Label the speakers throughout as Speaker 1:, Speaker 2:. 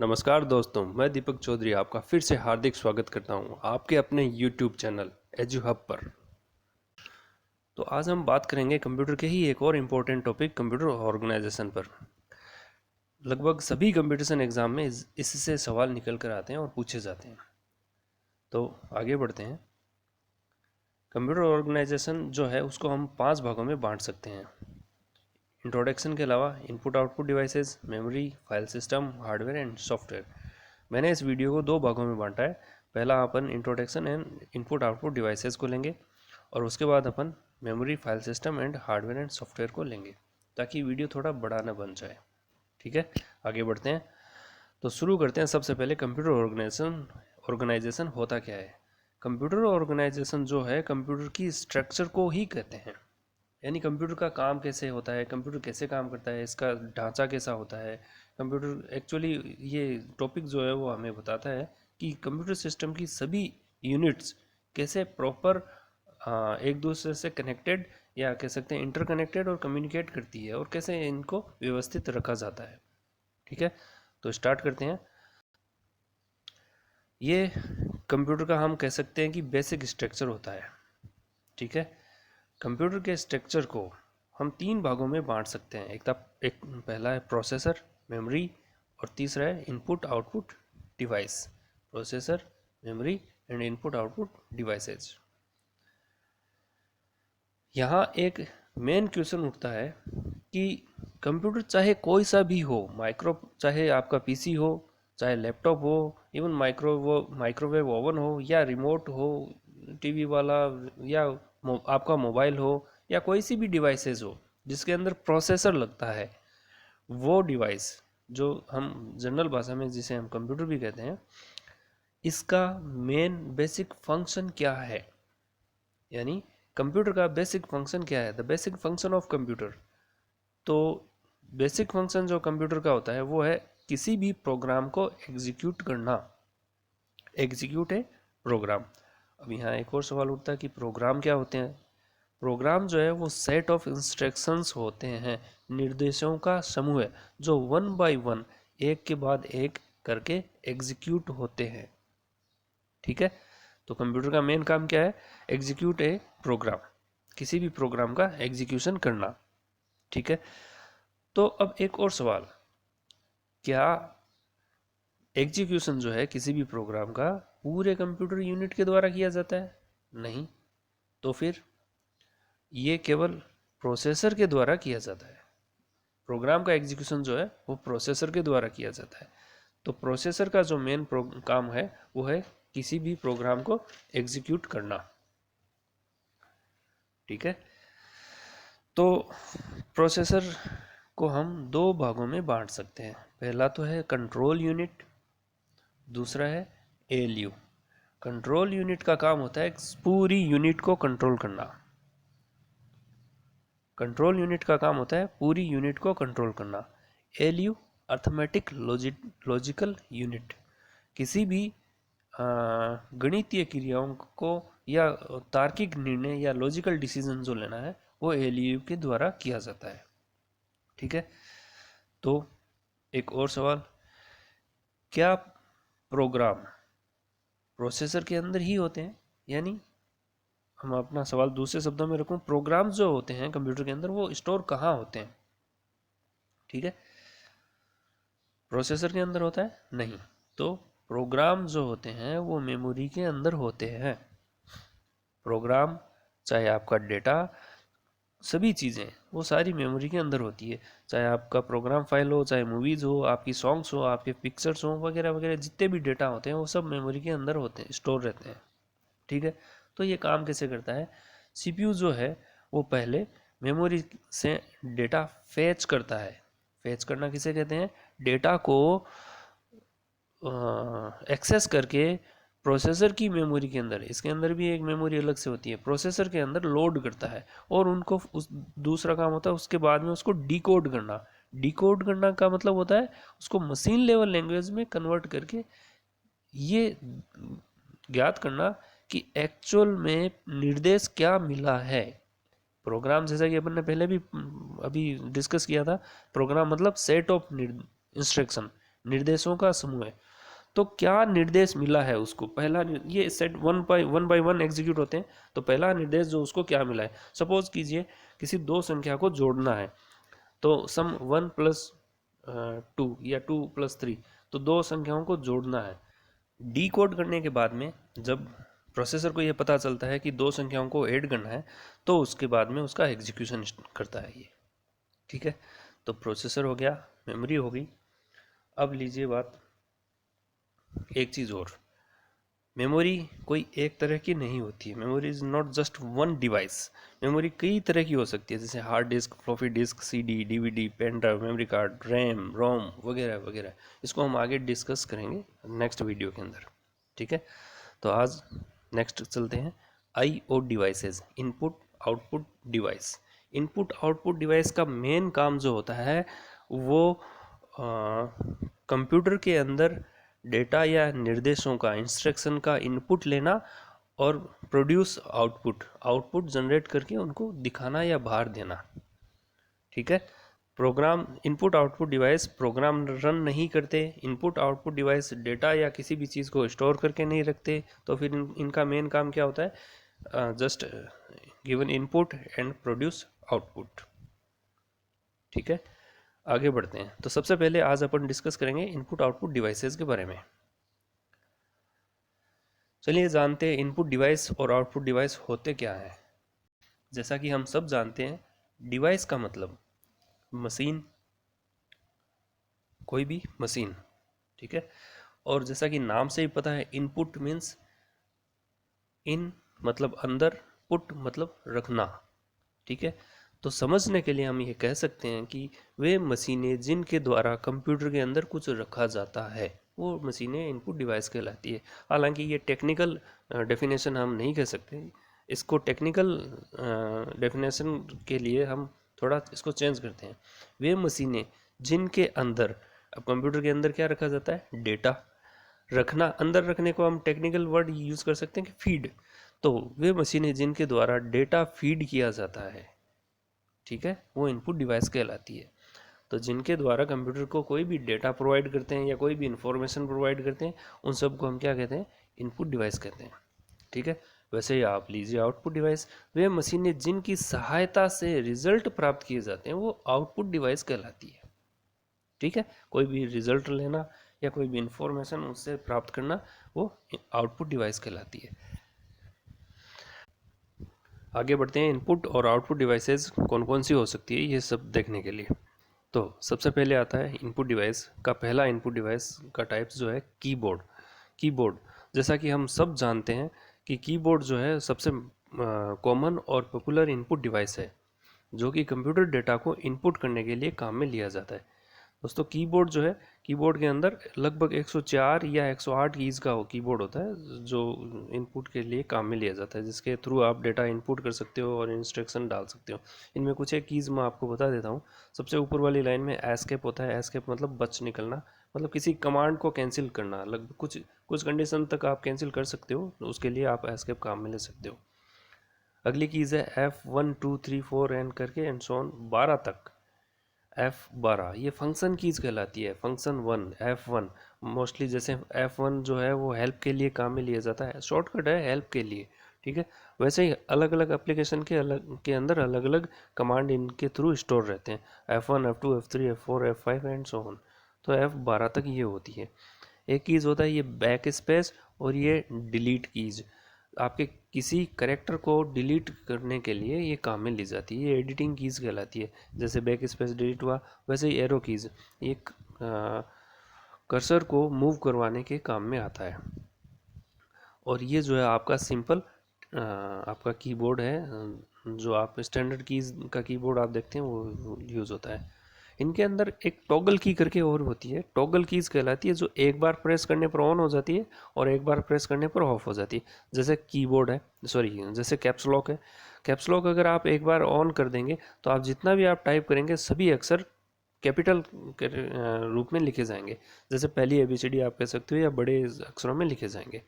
Speaker 1: नमस्कार दोस्तों, मैं दीपक चौधरी आपका फिर से हार्दिक स्वागत करता हूं आपके अपने YouTube चैनल एजुहब पर। तो आज हम बात करेंगे कंप्यूटर के ही एक और इम्पोर्टेंट टॉपिक कंप्यूटर ऑर्गेनाइजेशन पर। लगभग सभी कंपटीशन एग्ज़ाम में इससे सवाल निकल कर आते हैं और पूछे जाते हैं। तो आगे बढ़ते हैं। कंप्यूटर ऑर्गेनाइजेशन जो है उसको हम 5 भागों में बांट सकते हैं। इंट्रोडक्शन के अलावा input output devices, memory, file system, hardware and software. मैंने इस वीडियो को 2 भागों में बांटा है। पहला अपन introduction and input output devices को लेंगे और उसके बाद अपन memory, file system and hardware and software को लेंगे, ताकि वीडियो थोड़ा बड़ा न बन जाए। ठीक है, आगे बढ़ते हैं। तो शुरू करते हैं। सबसे पहले कंप्यूटर ऑर्गेनाइजेशन होता क्या है। कंप्यूटर ऑर्गेनाइजेशन जो है कंप्यूटर की स्ट्रक्चर को ही कहते हैं, यानी कंप्यूटर का काम कैसे होता है, कंप्यूटर कैसे काम करता है, इसका ढांचा कैसा होता है। कंप्यूटर एक्चुअली ये टॉपिक जो है वो हमें बताता है कि कंप्यूटर सिस्टम की सभी यूनिट्स कैसे प्रॉपर एक दूसरे से कनेक्टेड या कह सकते हैं इंटरकनेक्टेड और कम्युनिकेट करती है और कैसे इनको व्यवस्थित रखा जाता है। ठीक है, तो स्टार्ट करते हैं। ये कंप्यूटर का हम कह सकते हैं कि बेसिक स्ट्रक्चर होता है। ठीक है, कंप्यूटर के स्ट्रक्चर को हम 3 भागों में बांट सकते हैं। एक पहला है प्रोसेसर, मेमोरी और तीसरा है input output device. Processor, memory and input output devices. यहाँ एक मेन क्वेश्चन उठता है कि कंप्यूटर चाहे कोई सा भी हो, चाहे आपका पीसी हो, चाहे लैपटॉप हो, इवन माइक्रोवेव ओवन हो या रिमोट हो टीवी वाला, या आपका मोबाइल हो या कोई सी भी डिवाइसेस हो जिसके अंदर प्रोसेसर लगता है, वो डिवाइस जो हम जनरल भाषा में जिसे हम कंप्यूटर भी कहते हैं, इसका मेन बेसिक फंक्शन क्या है, यानी कंप्यूटर का बेसिक फंक्शन क्या है, the basic function of computer. तो बेसिक फंक्शन जो कंप्यूटर का होता है वो है किसी भी प्रोग्राम को एग्जीक्यूट करना। एग्जीक्यूट है प्रोग्राम। अब यहाँ एक और सवाल उठता है कि प्रोग्राम क्या होते हैं। प्रोग्राम जो है वो सेट ऑफ इंस्ट्रक्शंस होते हैं, निर्देशों का समूह है जो 1 बाय 1 एक के बाद एक करके एग्जीक्यूट होते हैं। ठीक है, तो कंप्यूटर का मेन काम क्या है, एग्जीक्यूट ए प्रोग्राम, किसी भी प्रोग्राम का एग्जीक्यूशन करना। ठीक है, तो अब एक और सवाल, क्या एग्जीक्यूशन जो है किसी भी प्रोग्राम का पूरे कंप्यूटर यूनिट के द्वारा किया जाता है? नहीं, तो फिर ये केवल प्रोसेसर के द्वारा किया जाता है। प्रोग्राम का एग्जीक्यूशन जो है वो प्रोसेसर के द्वारा किया जाता है। तो प्रोसेसर का जो मेन काम है वो है किसी भी प्रोग्राम को एग्जीक्यूट करना। ठीक है, तो प्रोसेसर को हम 2 भागों में बांट सकते हैं। पहला तो है कंट्रोल यूनिट, दूसरा है एएलयू। कंट्रोल यूनिट का काम होता है पूरी यूनिट को कंट्रोल करना। कंट्रोल यूनिट का काम होता है पूरी यूनिट को कंट्रोल करना। एएलयू अर्थमेटिक लॉजिकल यूनिट, किसी भी गणितीय क्रियाओं को या तार्किक निर्णय या लॉजिकल डिसीजन जो लेना है वो एएलयू के द्वारा किया जाता है। ठीक है, तो एक और सवाल, क्या प्रोग्राम प्रोसेसर के अंदर ही होते हैं? यानी हम अपना सवाल दूसरे शब्दों में रखूं, प्रोग्राम्स जो होते हैं कंप्यूटर के अंदर वो स्टोर कहाँ होते हैं? ठीक है, प्रोसेसर के अंदर होता है? नहीं, तो प्रोग्राम जो होते हैं वो मेमोरी के अंदर होते हैं। प्रोग्राम चाहे आपका डेटा, सभी चीज़ें वो सारी मेमोरी के अंदर होती है। चाहे आपका प्रोग्राम फाइल हो, चाहे मूवीज़ हो, आपकी सॉन्ग्स हो, आपके पिक्चर्स हो, वगैरह वगैरह, जितने भी डेटा होते हैं वो सब मेमोरी के अंदर होते हैं, स्टोर रहते हैं। ठीक है, तो ये काम कैसे करता है, सीपीयू जो है वो पहले मेमोरी से डेटा फेच करता है। फेच करना किसे कहते हैं, डेटा को एक्सेस करके प्रोसेसर की मेमोरी के अंदर, इसके अंदर भी एक मेमोरी अलग से होती है, प्रोसेसर के अंदर लोड करता है और उनको उस दूसरा काम होता है उसके बाद में उसको डिकोड करना। डिकोड करना का मतलब होता है उसको मशीन लेवल लैंग्वेज में कन्वर्ट करके ये ज्ञात करना कि एक्चुअल में निर्देश क्या मिला है। प्रोग्राम जैसा कि अपन ने पहले भी अभी डिस्कस किया था, प्रोग्राम मतलब सेट ऑफ इंस्ट्रक्शन, निर्देशों का समूह है। तो क्या निर्देश मिला है उसको, पहला ये set one by one execute होते हैं। तो पहला निर्देश जो उसको क्या मिला है, सपोज कीजिए किसी दो संख्या को जोड़ना है, तो सम 1+2 या 2+3, तो दो संख्याओं को जोड़ना है। डी कोड करने के बाद में जब प्रोसेसर को ये पता चलता है कि दो संख्याओं को ऐड करना है, तो उसके बाद में उसका एग्जीक्यूशन करता है ये। ठीक है, तो प्रोसेसर हो गया, मेमोरी हो गई। अब लीजिए बात एक चीज़ और, मेमोरी कोई एक तरह की नहीं होती है। Memory is not just one device. Memory कई तरह की हो सकती है, जैसे hard disk, floppy disk, CD, DVD, pen drive, memory card, RAM, ROM वगैरह वगैरह। इसको हम आगे डिस्कस करेंगे नेक्स्ट वीडियो के अंदर। ठीक है, तो आज नेक्स्ट चलते हैं I O devices, input output device. Input output device का मेन काम जो होता है वो कंप्यूटर के अंदर डेटा या निर्देशों का, इंस्ट्रक्शन का इनपुट लेना और प्रोड्यूस आउटपुट जनरेट करके उनको दिखाना या बाहर देना। ठीक है, program input output device program run नहीं करते, इनपुट आउटपुट डिवाइस डेटा या किसी भी चीज़ को स्टोर करके नहीं रखते। तो फिर इनका मेन काम क्या होता है, just given input and produce output. ठीक है, आगे बढ़ते हैं। तो सबसे पहले आज अपन डिस्कस करेंगे इनपुट आउटपुट डिवाइसेस के बारे में। चलिए जानते हैं इनपुट डिवाइस और आउटपुट डिवाइस होते क्या है। जैसा कि हम सब जानते हैं, डिवाइस का मतलब मशीन, कोई भी मशीन। ठीक है, और जैसा कि नाम से ही पता है, इनपुट मीन्स इन मतलब अंदर, पुट मतलब रखना। ठीक है, तो समझने के लिए हम ये कह सकते हैं कि वे मशीनें जिनके द्वारा कंप्यूटर के अंदर कुछ रखा जाता है, वो मशीनें इनपुट डिवाइस कहलाती है। हालांकि ये टेक्निकल डेफिनेशन हम नहीं कह सकते, इसको टेक्निकल डेफिनेशन के लिए हम थोड़ा इसको चेंज करते हैं। वे मशीनें जिनके अंदर, अब कंप्यूटर के अंदर क्या रखा जाता है, डेटा रखना। अंदर रखने को हम टेक्निकल वर्ड यूज़ कर सकते हैं कि फीड। तो वे मशीनें जिनके द्वारा डेटा फीड किया जाता है, ठीक है, वो इनपुट डिवाइस कहलाती है। तो जिनके द्वारा कंप्यूटर को कोई भी डेटा प्रोवाइड करते हैं या कोई भी इंफॉर्मेशन प्रोवाइड करते हैं, उन सब को हम क्या कहते हैं, इनपुट डिवाइस कहते हैं। ठीक है, वैसे ही आप लीजिए आउटपुट डिवाइस, वे मशीनें जिनकी सहायता से रिजल्ट प्राप्त किए जाते हैं, वो आउटपुट डिवाइस कहलाती है। ठीक है, कोई भी रिजल्ट लेना या कोई भी इंफॉर्मेशन उससे प्राप्त करना, वो आउटपुट डिवाइस कहलाती है। आगे बढ़ते हैं, इनपुट और आउटपुट डिवाइसेस कौन कौन सी हो सकती है ये सब देखने के लिए। तो सबसे पहले आता है इनपुट डिवाइस का, पहला इनपुट डिवाइस का टाइप्स जो है कीबोर्ड। कीबोर्ड, जैसा कि हम सब जानते हैं कि कीबोर्ड जो है सबसे कॉमन और पॉपुलर इनपुट डिवाइस है, जो कि कंप्यूटर डेटा को इनपुट करने के लिए काम में लिया जाता है। दोस्तों कीबोर्ड जो है, कीबोर्ड के अंदर लगभग 104 या 108 कीज़ का कीबोर्ड होता है, जो इनपुट के लिए काम में लिया जाता है, जिसके थ्रू आप डेटा इनपुट कर सकते हो और इंस्ट्रक्शन डाल सकते हो। इनमें कुछ एक कीज़ मैं आपको बता देता हूँ। सबसे ऊपर वाली लाइन में एस्केप होता है। एस्केप मतलब बच निकलना, मतलब किसी कमांड को कैंसिल करना। लगभग कुछ कुछ कंडीशन तक आप कैंसिल कर सकते हो, उसके लिए आप एस्केप काम में ले सकते हो। अगली कीज़ है F1 2 3 4 एंड करके एंड सो ऑन 12 तक। F12 ये फंक्शन कीज़ कहलाती है। फंक्शन 1 F1 मोस्टली, जैसे F1 जो है वो हेल्प के लिए काम में लिया जाता है, शॉर्टकट है हेल्प के लिए। ठीक है, वैसे ही अलग अलग एप्लीकेशन के अंदर अलग अलग कमांड इनके थ्रू स्टोर रहते हैं। F1 F2 F3 F4 F5 and so on. तो F12 तक ये होती है। एक कीज़ होता है ये बैक स्पेस, और ये डिलीट कीज़ आपके किसी करेक्टर को डिलीट करने के लिए ये काम में ली जाती है। ये एडिटिंग कीज़ कहलाती है। जैसे बैक स्पेस डिलीट हुआ, वैसे ही एरो कीज़ एक कर्सर को मूव करवाने के काम में आता है। और ये जो है आपका सिंपल आपका कीबोर्ड है, जो आप स्टैंडर्ड कीज़ का कीबोर्ड आप देखते हैं वो यूज़ होता है। इनके अंदर एक टॉगल की करके और होती है, टॉगल कीज़ कहलाती है, जो एक बार प्रेस करने पर ऑन हो जाती है और एक बार प्रेस करने पर ऑफ हो जाती है। जैसे कीबोर्ड है, सॉरी जैसे कैप्स लॉक है। कैप्स लॉक अगर आप एक बार ऑन कर देंगे तो आप जितना भी आप टाइप करेंगे सभी अक्षर कैपिटल के रूप में लिखे जाएंगे। जैसे पहली ABCD आप कह सकते हो, या बड़े अक्षरों में लिखे जाएंगे।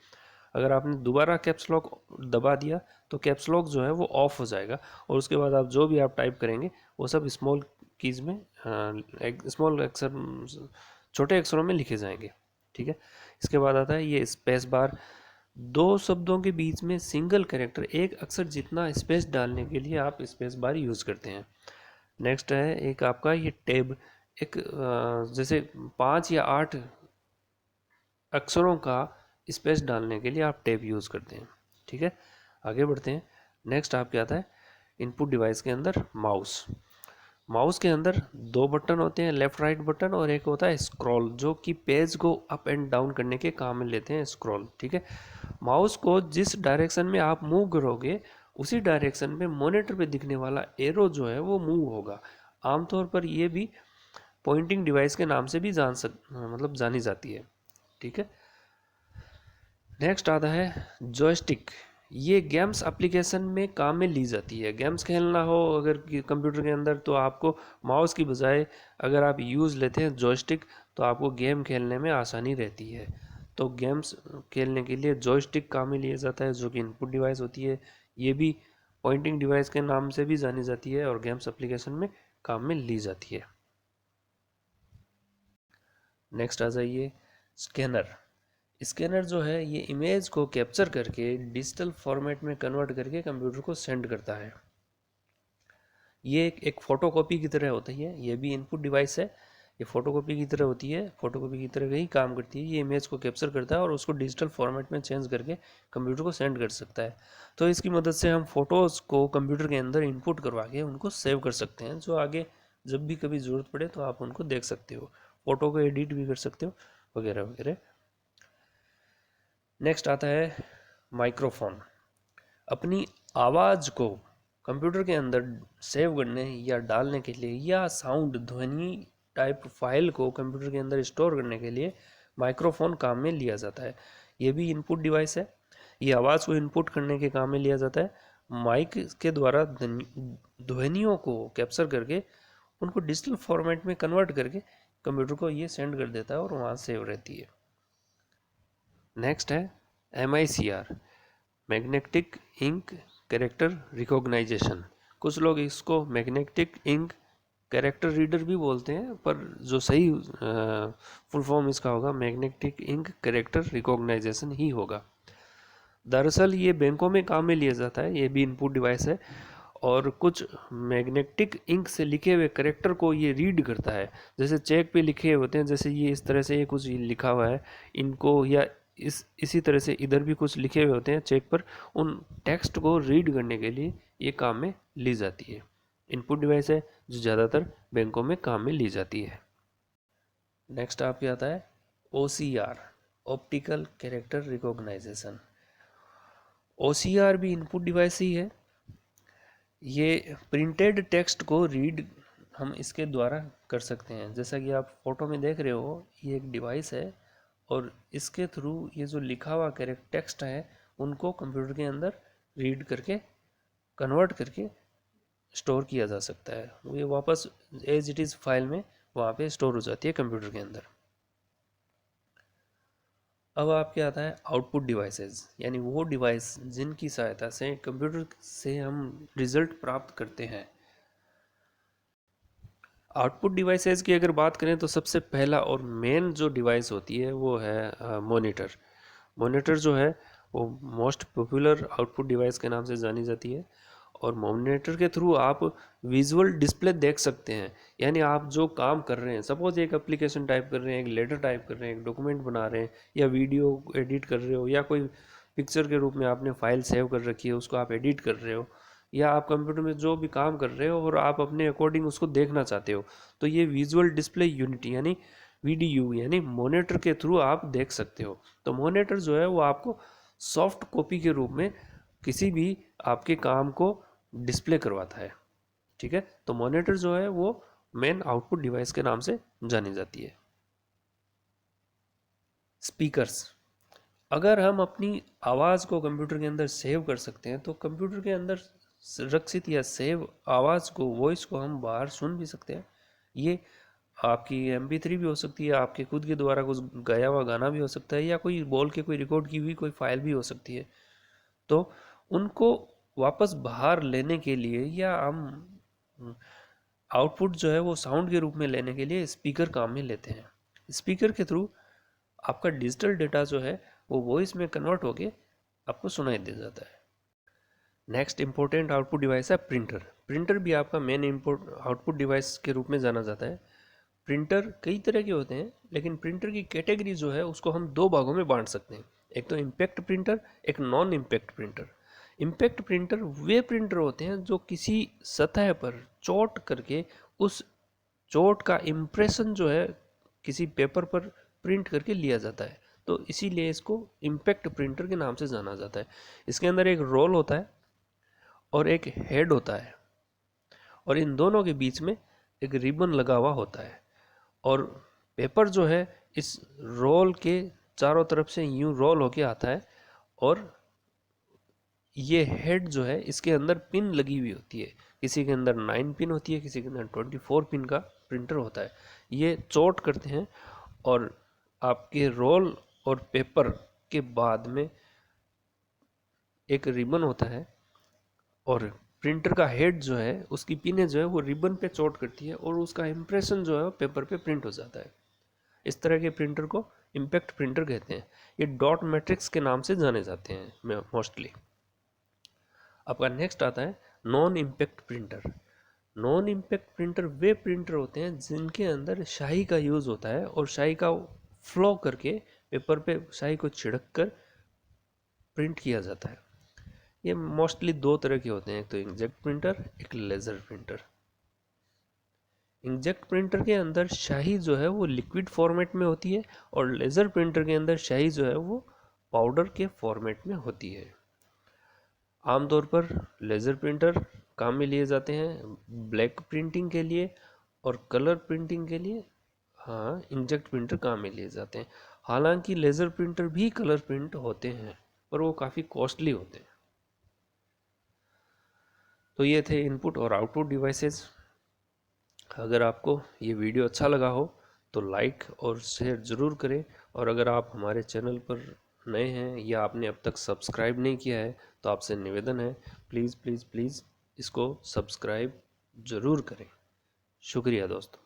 Speaker 1: अगर आपने दोबारा कैप्स लॉक दबा दिया तो कैप्स लॉक जो है वो ऑफ हो जाएगा, और उसके बाद आप जो भी आप टाइप करेंगे वो सब स्मॉल कीज़ में, एक स्मॉल अक्षर छोटे अक्षरों में लिखे जाएंगे। ठीक है, इसके बाद आता है ये स्पेस बार। दो शब्दों के बीच में सिंगल कैरेक्टर एक अक्षर जितना स्पेस डालने के लिए आप स्पेस बार यूज़ करते हैं। नेक्स्ट है एक आपका ये टैब, एक जैसे 5 या 8 अक्षरों का स्पेस डालने के लिए आप टैब यूज़ करते हैं। ठीक है, आगे बढ़ते हैं। नेक्स्ट आपके आता है इनपुट डिवाइस के अंदर माउस। माउस के अंदर दो बटन होते हैं, लेफ्ट राइट बटन, और एक होता है स्क्रॉल, जो कि पेज को अप एंड डाउन करने के काम में लेते हैं स्क्रॉल। ठीक है, माउस को जिस डायरेक्शन में आप मूव करोगे उसी डायरेक्शन में मॉनिटर पे दिखने वाला एरो जो है वो मूव होगा। आमतौर पर ये भी पॉइंटिंग डिवाइस के नाम से भी जानी जाती है। ठीक है, नेक्स्ट आता है जॉयस्टिक। ये गेम्स एप्लीकेशन में काम में ली जाती है। गेम्स खेलना हो अगर कंप्यूटर के अंदर तो आपको माउस की बजाय अगर आप यूज़ लेते हैं जॉयस्टिक तो आपको गेम खेलने में आसानी रहती है। तो गेम्स खेलने के लिए जॉयस्टिक काम में लिया जाता है, जो कि इनपुट डिवाइस होती है। ये भी पॉइंटिंग डिवाइस के नाम से भी जानी जाती है और गेम्स एप्लीकेशन में काम में ली जाती है। नेक्स्ट आ जाइए स्कैनर। स्कैनर जो है ये इमेज को कैप्चर करके डिजिटल फॉर्मेट में कन्वर्ट करके कंप्यूटर को सेंड करता है। ये एक फोटोकॉपी की तरह होता है, ये भी इनपुट डिवाइस है। ये फोटोकॉपी की तरह होती है, फोटोकॉपी की तरह ही काम करती है। ये इमेज को कैप्चर करता है और उसको डिजिटल फॉर्मेट में चेंज करके कंप्यूटर को सेंड कर सकता है। तो इसकी मदद से हम फोटोज़ को कंप्यूटर के अंदर इनपुट करवा के उनको सेव कर सकते हैं, जो आगे जब भी कभी ज़रूरत पड़े तो आप उनको देख सकते हो, फ़ोटो को एडिट भी कर सकते हो वगैरह वगैरह। नेक्स्ट आता है माइक्रोफोन। अपनी आवाज़ को कंप्यूटर के अंदर सेव करने या डालने के लिए या साउंड ध्वनि टाइप फाइल को कंप्यूटर के अंदर स्टोर करने के लिए माइक्रोफोन काम में लिया जाता है। ये भी इनपुट डिवाइस है। ये आवाज़ को इनपुट करने के काम में लिया जाता है। माइक के द्वारा ध्वनियों को कैप्चर करके उनको डिजिटल फॉर्मेट में कन्वर्ट करके कंप्यूटर को ये सेंड कर देता है और वहाँ सेव रहती है। नेक्स्ट है MICR, magnetic ink character recognition. कुछ लोग इसको मैग्नेटिक इंक कैरेक्टर रीडर भी बोलते हैं, पर जो सही फुल फॉर्म इसका होगा मैग्नेटिक इंक कैरेक्टर रिकॉग्नाइजेशन ही होगा। दरअसल ये बैंकों में काम में लिया जाता है, ये भी इनपुट डिवाइस है और कुछ मैग्नेटिक इंक से लिखे हुए कैरेक्टर को ये रीड करता है। जैसे चेक पे लिखे होते हैं, जैसे ये इस तरह से ये कुछ लिखा हुआ है इनको, या इसी तरह से इधर भी कुछ लिखे हुए होते हैं चेक पर, उन टेक्स्ट को रीड करने के लिए ये काम में ली जाती है। इनपुट डिवाइस है जो ज़्यादातर बैंकों में काम में ली जाती है। नेक्स्ट आपके आता है OCR, optical character recognition. OCR भी इनपुट डिवाइस ही है। ये प्रिंटेड टेक्स्ट को रीड हम इसके द्वारा कर सकते हैं। जैसा कि आप फोटो में देख रहे हो, ये एक डिवाइस है और इसके थ्रू ये जो लिखा हुआ टेक्स्ट है उनको कंप्यूटर के अंदर रीड करके कन्वर्ट करके स्टोर किया जा सकता है। वो ये वापस एज इट इज़ फाइल में वहाँ पे स्टोर हो जाती है कंप्यूटर के अंदर। अब आपके आता है आउटपुट डिवाइसेस, यानी वो डिवाइस जिनकी सहायता से कंप्यूटर से हम रिजल्ट प्राप्त करते हैं। आउटपुट डिवाइसेस की अगर बात करें तो सबसे पहला और मेन जो डिवाइस होती है वो है मॉनिटर। मॉनिटर जो है वो मोस्ट पॉपुलर आउटपुट डिवाइस के नाम से जानी जाती है और मॉनिटर के थ्रू आप विजुअल डिस्प्ले देख सकते हैं। यानी आप जो काम कर रहे हैं, सपोज एक एप्लीकेशन टाइप कर रहे हैं, एक लेटर टाइप कर रहे हैं, एक डॉक्यूमेंट बना रहे हैं, या वीडियो एडिट कर रहे हो, या कोई पिक्चर के रूप में आपने फाइल सेव कर रखी है उसको आप एडिट कर रहे हो, या आप कंप्यूटर में जो भी काम कर रहे हो और आप अपने अकॉर्डिंग उसको देखना चाहते हो, तो ये विजुअल डिस्प्ले यूनिट यानी VDU यानी मॉनिटर के थ्रू आप देख सकते हो। तो मॉनिटर जो है वो आपको सॉफ्ट कॉपी के रूप में किसी भी आपके काम को डिस्प्ले करवाता है। ठीक है, तो मॉनिटर जो है वो मेन आउटपुट डिवाइस के नाम से जानी जाती है। स्पीकर्स, अगर हम अपनी आवाज़ को कंप्यूटर के अंदर सेव कर सकते हैं तो कंप्यूटर के अंदर रक्षित या सेव आवाज़ को, वॉइस को हम बाहर सुन भी सकते हैं। ये आपकी MP3 भी हो सकती है, आपके खुद के द्वारा कुछ गाया हुआ गाना भी हो सकता है, या कोई बोल के कोई रिकॉर्ड की हुई कोई फाइल भी हो सकती है। तो उनको वापस बाहर लेने के लिए या हम आउटपुट जो है वो साउंड के रूप में लेने के लिए स्पीकर काम में लेते हैं। स्पीकर के थ्रू आपका डिजिटल डेटा जो है वो वॉइस में कन्वर्ट होके आपको सुनाई दे जाता है। नेक्स्ट इंपॉर्टेंट आउटपुट डिवाइस है प्रिंटर। प्रिंटर भी आपका मेन आउटपुट डिवाइस के रूप में जाना जाता है। प्रिंटर कई तरह के होते हैं, लेकिन प्रिंटर की कैटेगरी जो है उसको हम दो भागों में बांट सकते हैं। एक तो इम्पैक्ट प्रिंटर, एक non impact printer. Impact printer वे प्रिंटर होते हैं जो किसी सतह पर चोट करके उस चोट का इम्प्रेशन जो है किसी पेपर पर प्रिंट करके लिया जाता है, तो इसीलिए इसको इम्पैक्ट प्रिंटर के नाम से जाना जाता है। इसके अंदर एक रोल होता है और एक हेड होता है, और इन दोनों के बीच में एक रिबन लगा हुआ होता है, और पेपर जो है इस रोल के चारों तरफ से यूं रोल होके आता है, और ये हेड जो है इसके अंदर पिन लगी हुई होती है। किसी के अंदर 9 पिन होती है, किसी के अंदर 24 पिन का प्रिंटर होता है। ये चोट करते हैं और आपके रोल और पेपर के बाद में एक रिबन होता है, और प्रिंटर का हेड जो है उसकी पिनें जो है वो रिबन पे चोट करती है और उसका इम्प्रेशन जो है वो पेपर पे प्रिंट हो जाता है। इस तरह के प्रिंटर को इम्पैक्ट प्रिंटर कहते हैं। ये डॉट मैट्रिक्स के नाम से जाने जाते हैं मोस्टली। आपका नेक्स्ट आता है non impact printer. Non impact printer वे प्रिंटर होते हैं जिनके अंदर स्याही का यूज़ होता है, और स्याही का फ्लो करके पेपर पे स्याही को छिड़क कर प्रिंट किया जाता है। ये मोस्टली दो तरह के होते हैं, एक तो इंकजेट प्रिंटर, एक लेज़र प्रिंटर। इंकजेट प्रिंटर के अंदर स्याही जो है वो लिक्विड फॉर्मेट में होती है, और लेज़र प्रिंटर के अंदर स्याही जो है वो पाउडर के फॉर्मेट में होती है। आमतौर पर लेज़र प्रिंटर काम में लिए जाते हैं ब्लैक प्रिंटिंग के लिए, और कलर प्रिंटिंग के लिए हाँ इंकजेट प्रिंटर काम में लिए जाते हैं। हालांकि लेज़र प्रिंटर भी कलर प्रिंट होते हैं, पर वो काफ़ी कॉस्टली होते हैं। तो ये थे इनपुट और आउटपुट डिवाइसेस। अगर आपको ये वीडियो अच्छा लगा हो तो लाइक और शेयर ज़रूर करें, और अगर आप हमारे चैनल पर नए हैं या आपने अब तक सब्सक्राइब नहीं किया है तो आपसे निवेदन है, प्लीज़ प्लीज़ प्लीज़ इसको सब्सक्राइब ज़रूर करें। शुक्रिया दोस्तों।